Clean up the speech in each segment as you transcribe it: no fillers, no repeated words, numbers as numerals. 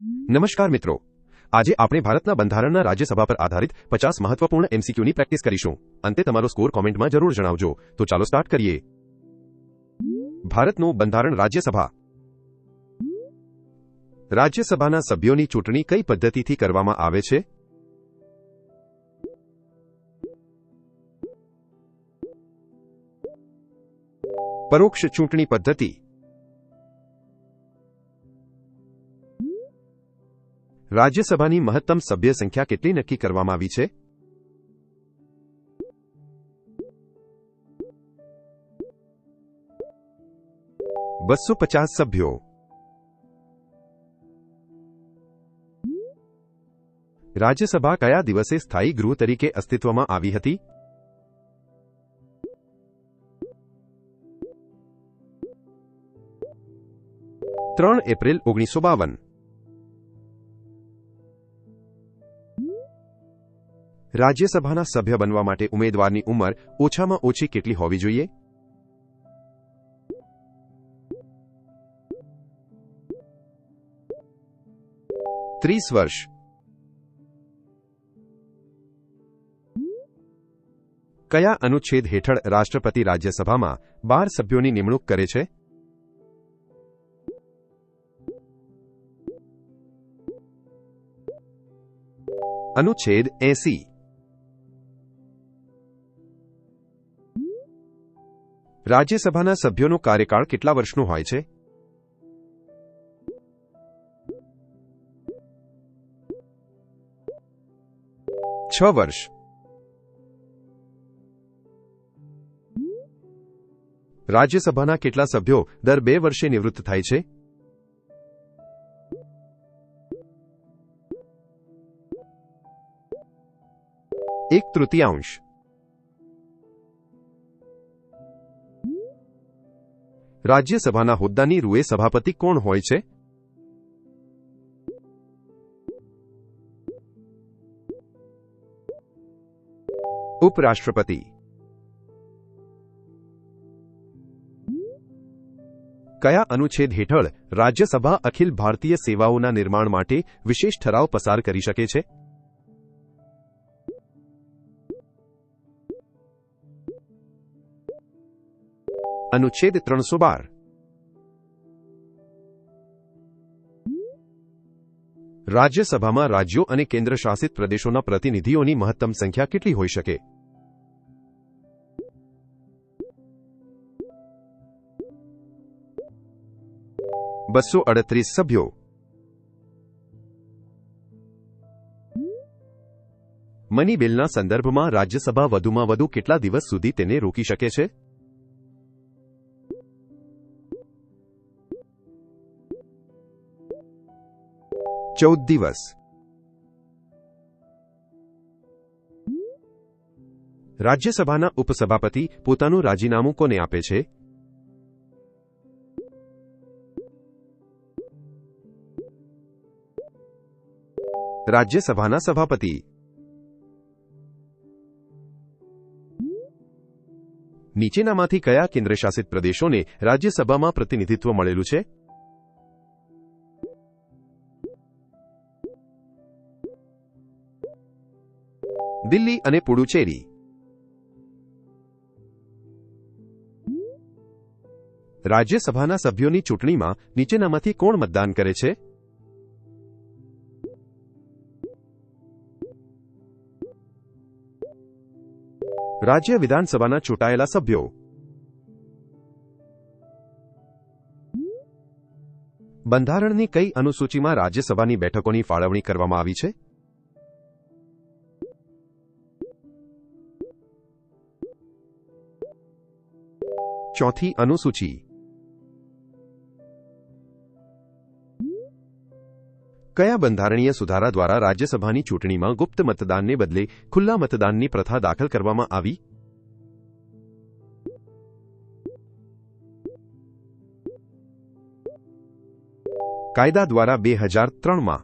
નમસ્કાર મિત્રો, આજે આપણે ભારતના બંધારણના રાજ્યસભા પર આધારિત 50 મહત્વપૂર્ણ એમસીક્યુની પ્રેક્ટિસ કરીશું. અંતે તમારો સ્કોર કોમેન્ટમાં જરૂર જણાવજો. તો ચાલો સ્ટાર્ટ કરીએ. ભારતનું બંધારણ. રાજ્યસભા. રાજ્યસભાના સભ્યોની ચૂંટણી કઈ પદ્ધતિથી કરવામાં આવે છે? પરોક્ષ ચૂંટણી પદ્ધતિ. રાજ્યસભાની મહત્તમ સભ્ય સંખ્યા કેટલી નક્કી કરવામાં આવી છે? $250 સભ્યો. રાજ્યસભા કયા દિવસે સ્થાયી ગૃહ તરીકે અસ્તિત્વમાં આવી હતી? એપ્રિલ 1952. રાજ્યસભાના સભ્ય બનવા માટે ઉમેદવારની ઉંમર ઓછામાં ઓછી કેટલી હોવી જોઈએ? 30 વર્ષ. કયા અનુચ્છેદ હેઠળ રાષ્ટ્રપતિ રાજ્યસભામાં 12 સભ્યોની નિમણૂક કરે છે? અનુચ્છેદ 80. રાજ્યસભાના સભ્યોનો કાર્યકાળ કેટલા વર્ષનો હોય છે? 6 વર્ષ. રાજ્યસભાના કેટલા સભ્યો દર 2 વર્ષે નિવૃત્ત થાય છે? 1/3. રાજ્યસભાના હોદ્દાની રૂએ સભાપતિ કોણ હોય છે? ઉપરાષ્ટ્રપતિ. કયા અનુચ્છેદ હેઠળ રાજ્યસભા અખિલ ભારતીય સેવાઓના નિર્માણ માટે વિશેષ ઠરાવ પસાર કરી શકે છે? અનુચ્છેદ 312. રાજ્યસભામાં રાજ્યો અને કેન્દ્રશાસિત પ્રદેશોના પ્રતિનિધિઓની મહત્તમ સંખ્યા કેટલી હોઈ શકે? 238 સભ્યો. મની બિલના સંદર્ભમાં રાજ્યસભા વધુમાં વધુ કેટલા દિવસ સુધી તેને રોકી શકે છે? 14 દિવસ. રાજ્યસભાના ઉપસભાપતિ પોતાનું રાજીનામું કોને આપે છે? રાજ્યસભાના સભાપતિ. નીચેનામાંથી કયા કેન્દ્રશાસિત પ્રદેશોને રાજ્યસભામાં પ્રતિનિધિત્વ મળેલું છે? દિલ્હી અને પુડુચેરી. રાજ્યસભાના સભ્યોની ચૂંટણીમાં નીચેનામાંથી કોણ મતદાન કરે છે? રાજ્ય વિધાનસભાના ચૂંટાયેલા સભ્યો. બંધારણની કઈ અનુસૂચિમાં રાજ્યસભાની બેઠકોની ફાળવણી કરવામાં આવી છે? ચોથી અનુસૂચિ. કયા બંધારણીય સુધારા દ્વારા રાજ્યસભાની ચૂંટણીમાં ગુપ્ત મતદાનને બદલે ખુલ્લા મતદાનની પ્રથા દાખલ કરવામાં આવી? કાયદા દ્વારા 2003માં.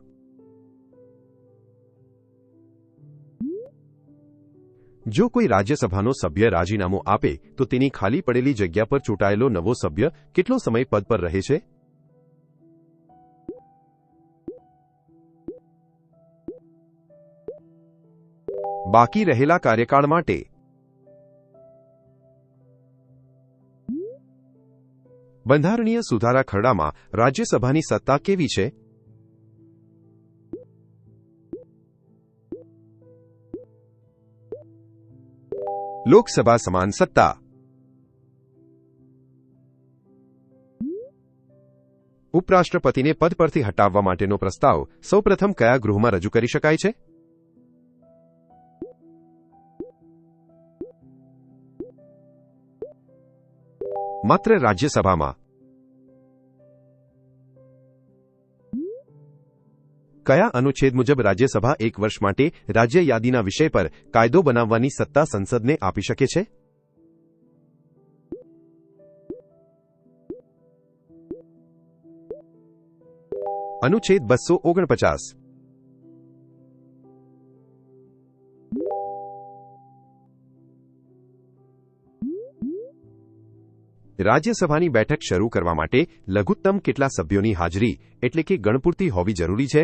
જો કોઈ રાજ્યસભાનો સભ્ય રાજીનામું આપે તો તેની ખાલી પડેલી જગ્યા પર ચૂંટાયેલો નવો સભ્ય કેટલો સમય પદ પર રહે છે? બાકી રહેલા કાર્યકાળ માટે બંધારણીય સુધારા ખરડામાં રાજ્યસભાની સત્તા કેવી છે? લોકસભા સમાન સત્તા. ઉપરાષ્ટ્રપતિને પદ પરથી હટાવવા માટેનો પ્રસ્તાવ સૌપ્રથમ કયા ગૃહમાં રજૂ કરી શકાય છે? માત્ર રાજ્યસભામાં. કયા અનુચ્છેદ મુજબ રાજ્યસભા એક વર્ષ માટે રાજ્ય યાદીના વિષય પર કાયદો બનાવવાની સત્તા સંસદને આપી શકે છે? અનુચ્છેદ 249. રાજ્યસભાની બેઠક શરૂ કરવા માટે લઘુત્તમ કેટલા સભ્યોની હાજરી એટલે કે ગણપૂર્તિ હોવી જરૂરી છે?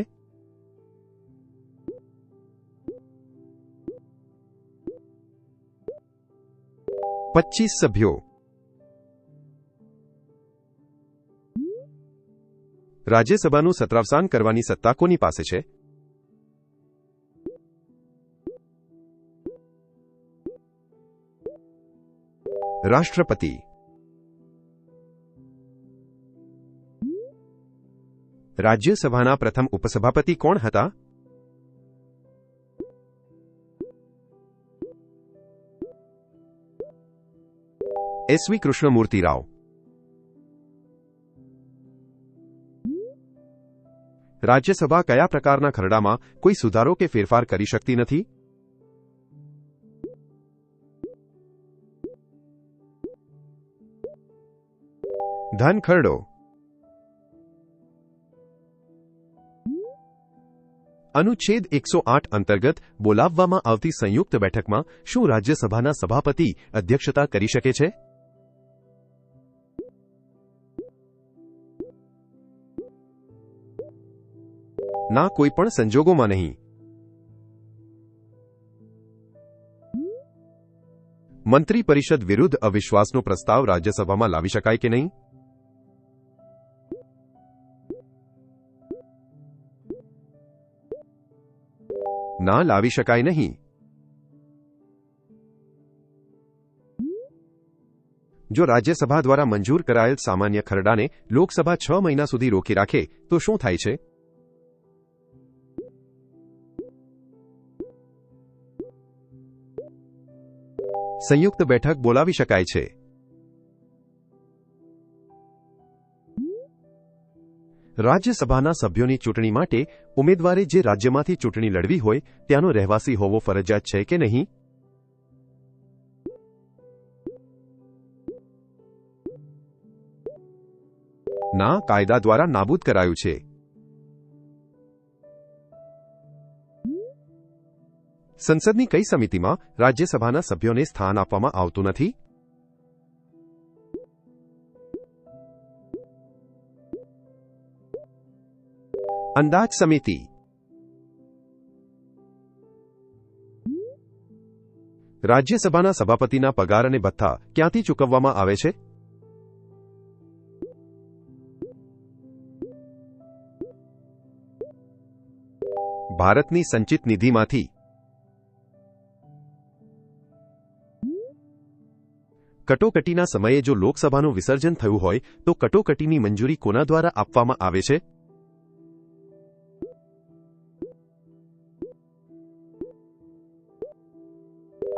પચીસ સભ્યો. રાજ્યસભાનું સત્રાવસાન કરવાની સત્તા કોની પાસે છે? રાષ્ટ્રપતિ. રાજ્યસભાના પ્રથમ ઉપસભાપતિ કોણ હતા? એસવી કૃષ્ણમૂર્તિ રાવ. રાજ્યસભા કયા પ્રકારના ખરડામાં કોઈ સુધારો કે ફેરફાર કરી શકતી નથી? ધન ખરડો. અનુચ્છેદ 108 અંતર્ગત બોલાવવામાં આવતી સંયુક્ત બેઠકમાં શું રાજ્યસભાના સભાપતિ અધ્યક્ષતા કરી શકે છે? ના, કોઈ પણ સંજોગોમાં નહીં. મંત્રી પરિષદ વિરુદ્ધ અવિશ્વાસનો પ્રસ્તાવ રાજ્યસભામાં લાવી શકાય કે નહીં? ના, લાવી શકાય નહીં. જો રાજ્યસભા દ્વારા મંજૂર કરાયેલ સામાન્ય ખરડાને લોકસભા 6 મહિના સુધી રોકી રાખે તો શું થાય છે? સંયુક્ત બેઠક બોલાવી શકાય છે. રાજ્યસભાના સભ્યોની ચૂંટણી માટે ઉમેદવારે જે રાજ્યમાંથી ચૂંટણી લડવી હોય ત્યાંનો રહેવાસી હોવો ફરજિયાત છે કે નહીં? ના, કાયદા દ્વારા નાબૂદ કરાયું છે. સંસદની કઈ સમિતિમાં રાજ્યસભાના સભ્યોને સ્થાન આપવામાં આવતું નથી? અંદાજ સમિતિ. રાજ્યસભાના સભાપતિના પગાર અને ભથ્થા ક્યાંથી ચૂકવવામાં આવે છે? ભારતની સંચિત નિધિમાંથી. કટોકટીના સમયે જો લોકસભાનું વિસર્જન થયું હોય તો કટોકટીની મંજૂરી કોના દ્વારા આપવામાં આવે છે?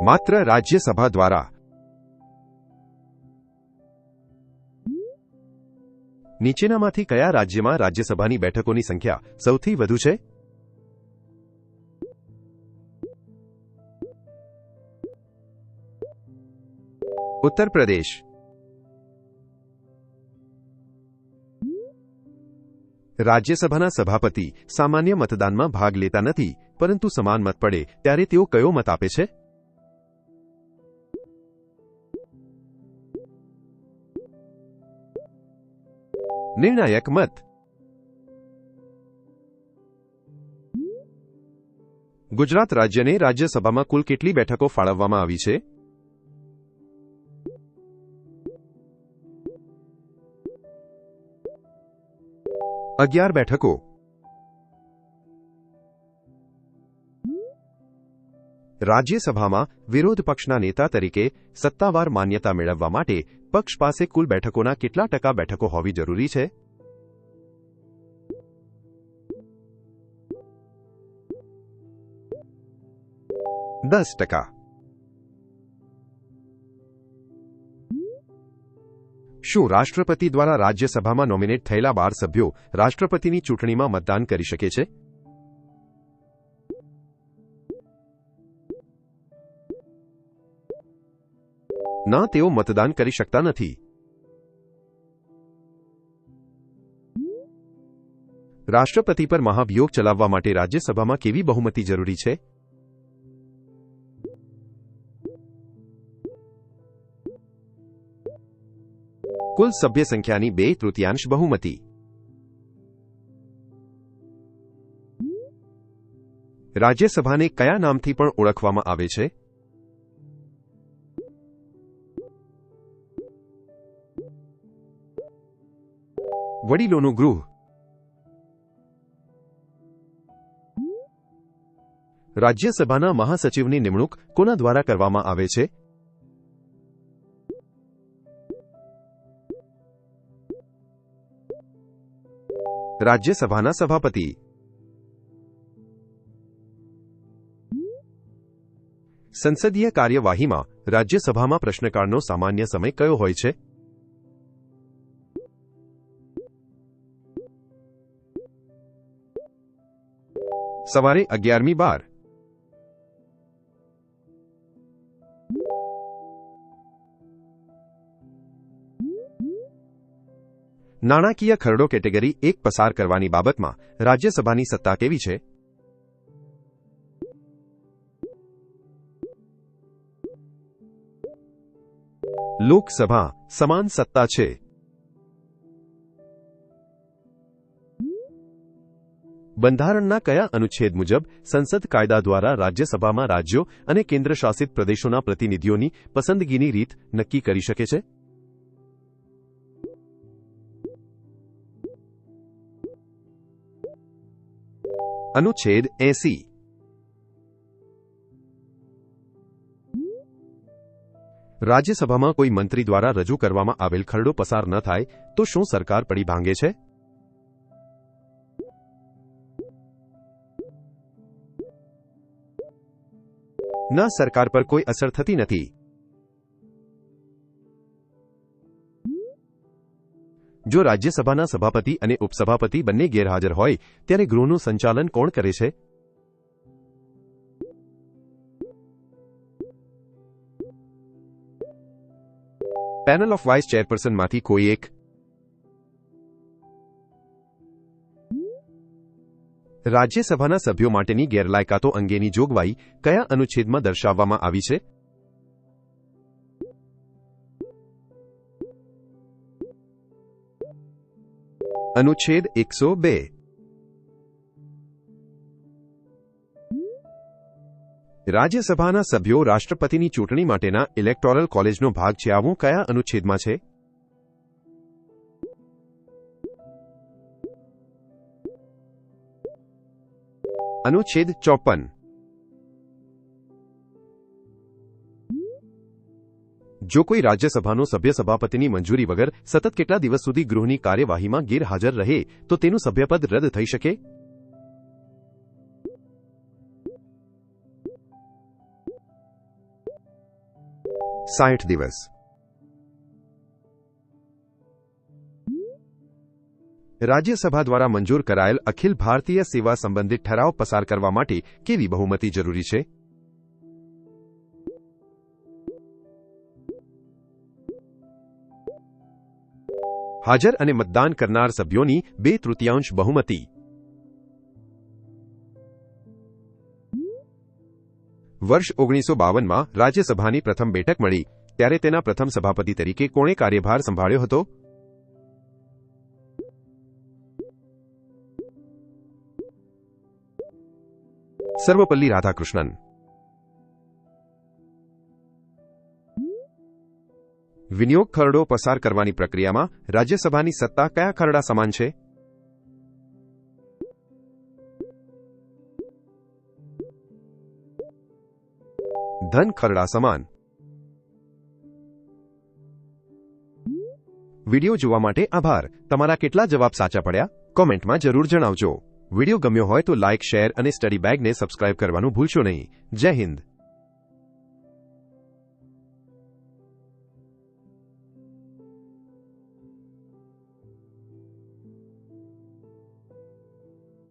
માત્ર રાજ્યસભા દ્વારા. નીચેનામાંથી કયા રાજ્યમાં રાજ્યસભાની બેઠકોની સંખ્યા સૌથી વધુ છે? ઉત્તર પ્રદેશ. રાજ્યસભાના સભાપતિ સામાન્ય મતદાનમાં ભાગ લેતા નથી, પરંતુ સમાન મત પડે ત્યારે તેઓ કયો મત આપે છે? નિર્ણાયક મત. ગુજરાત રાજ્યને રાજ્યસભામાં કુલ કેટલી બેઠકો ફાળવવામાં આવી છે? 11 બેઠકો. રાજ્યસભામાં વિરોધ પક્ષના નેતા તરીકે સત્તાવાર માન્યતા મેળવવા માટે પક્ષ પાસે કુલ બેઠકોના કેટલા ટકા બેઠકો હોવી જરૂરી છે? 10%. શું રાષ્ટ્રપતિ દ્વારા રાજ્યસભામાં નોમિનેટ થયેલા 12 સભ્યો રાષ્ટ્રપતિની ચૂંટણીમાં મતદાન કરી શકે છે? ના, તેઓ મતદાન કરી શકતા નથી. રાષ્ટ્રપતિ પર મહાભિયોગ ચલાવવા માટે રાજ્યસભામાં કેવી બહુમતી જરૂરી છે? કુલ સભ્ય સંખ્યાની 2/3 બહુમતી. રાજ્યસભાને કયા નામથી પણ ઓળખવામાં આવે છે? વડીલોનું ગૃહ. રાજ્યસભાના મહાસચિવની નિમણૂક કોના દ્વારા કરવામાં આવે છે? રાજ્યસભાના સભાપતિ. સંસદીય કાર્યવાહીમાં રાજ્યસભામાં પ્રશ્નકાળનો સામાન્ય સમય કયો હોય છે? સવારે 11:12. નાણાકીય ખરડો કેટેગરી 1 પસાર કરવાની બાબતમાં રાજ્યસભાની સત્તા કેવી છે? લોકસભા સમાન સત્તા છે. બંધારણના કયા અનુચ્છેદ મુજબ સંસદ કાયદા દ્વારા રાજ્યસભામાં રાજ્યો અને કેન્દ્રશાસિત પ્રદેશોના પ્રતિનિધિઓની પસંદગીની રીત નક્કી કરી શકે છે? અનુચ્છેદ 80. રાજ્યસભામાં કોઈ મંત્રી દ્વારા રજૂ કરવામાં આવેલ ખરડો પસાર ન થાય તો શું સરકાર પડી ભાંગે છે? ના, સરકાર પર કોઈ અસર થતી નથી. જો રાજ્યસભાના સભાપતિ અને ઉપસભાપતિ બંને ગેરહાજર હોય ત્યારે ગૃહનું સંચાલન કોણ કરે છે? પેનલ ઓફ વાઇસ ચેરપર્સનમાંથી કોઈ એક. રાજ્યસભાના સભ્યો માટેની ગેરલાયકાતો અંગેની જોગવાઈ કયા અનુચ્છેદમાં દર્શાવવામાં આવી છે? અનુચ્છેદ 102. રાજ્યસભાના સભ્યો રાષ્ટ્રપતિની ચૂંટણી માટેના ઇલેક્ટોરલ કોલેજનો ભાગ છે આવું કયા અનુચ્છેદમાં છે? અનુચ્છેદ 54. જો કોઈ રાજ્યસભાનો સભ્ય સભાપતિની મંજૂરી વગર સતત કેટલા દિવસ સુધી ગૃહની કાર્યવાહીમાં ગેરહાજર રહે તો તેનું સભ્યપદ રદ થઈ શકે? સાઠ દિવસ. રાજ્યસભા દ્વારા મંજૂર કરાયેલ અખિલ ભારતીય સેવા સંબંધિત ઠરાવ પસાર કરવા માટે કેવી બહુમતી જરૂરી છે? હાજર અને મતદાન કરનાર સભ્યોની 2/3 બહુમતી. વર્ષ 1952માં રાજ્યસભાની પ્રથમ બેઠક મળી ત્યારે તેના પ્રથમ સભાપતિ તરીકે કોણે કાર્યભાર સંભાળ્યો હતો? સર્વપલ્લી રાધાકૃષ્ણન. વિનિયોગ ખરડો પસાર કરવાની પ્રક્રિયામાં રાજ્યસભાની સત્તા કયા ખરડા સમાન છે? ધન ખરડા સમાન. વિડિયો જોવા માટે આભાર. તમારા કેટલા જવાબ સાચા પડ્યા કોમેન્ટમાં જરૂર જણાવજો. વિડિયો ગમ્યો હોય તો લાઇક, શેર અને સ્ટડી બેગને સબસ્ક્રાઇબ કરવાનું ભૂલશો નહીં. જય હિન્દ.